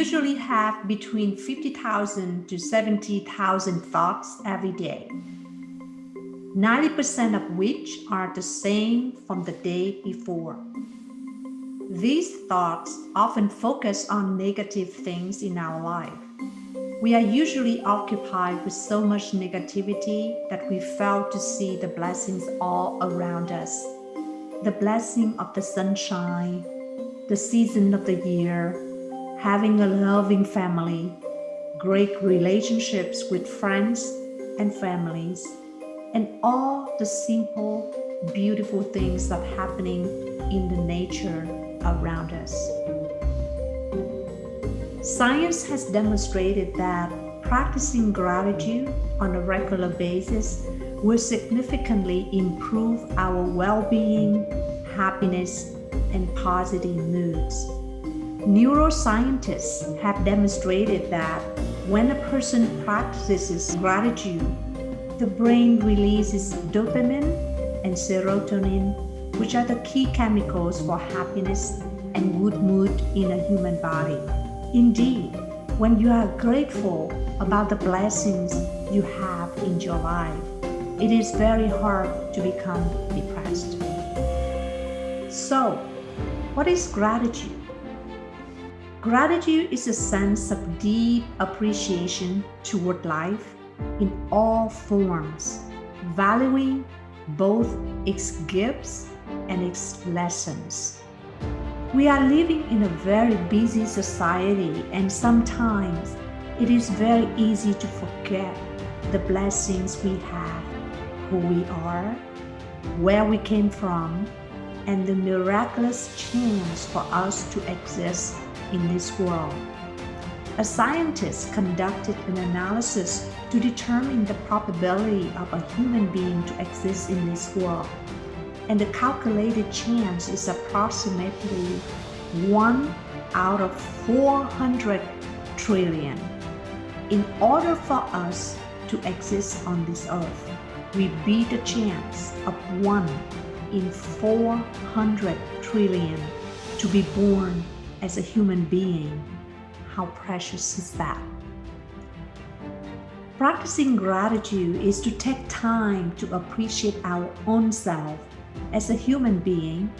usually have between 50,000 to 70,000 thoughts every day, 90% of which are the same from the day before. These thoughts often focus on negative things in our life. We are usually occupied with so much negativity that we fail to see the blessings all around us. The blessing of the sunshine, the season of the year, having a loving family, great relationships with friends and families, and all the simple, beautiful things that are happening in the nature around us. Science has demonstrated that practicing gratitude on a regular basis will significantly improve our well-being, happiness, and positive moods. Neuroscientists have demonstrated that when a person practices gratitude, the brain releases dopamine and serotonin, which are the key chemicals for happiness and good mood in a human body. Indeed, when you are grateful about the blessings you have in your life, it is very hard to become depressed. So, what is gratitude? Gratitude is a sense of deep appreciation toward life in all forms, valuing both its gifts and its lessons. We are living in a very busy society, and sometimes it is very easy to forget the blessings we have, who we are, where we came from, and the miraculous chance for us to exist in this world. A scientist conducted an analysis to determine the probability of a human being to exist in this world, and the calculated chance is approximately 1 out of 400 trillion. In order for us to exist on this earth, we beat the chance of 1 in 400 trillion to be born as a human being. How precious is that? Practicing gratitude is to take time to appreciate our own self as a human being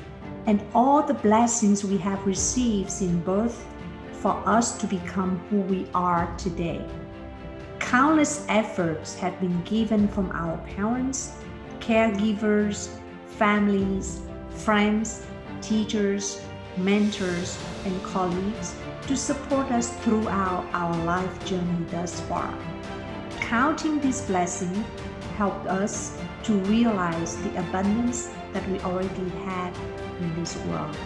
and all the blessings we have received since birth for us to become who we are today. Countless efforts have been given from our parents, caregivers, families, friends, teachers, mentors, and colleagues to support us throughout our life journey thus far. Counting these blessings helped us to realize the abundance that we already had in this world.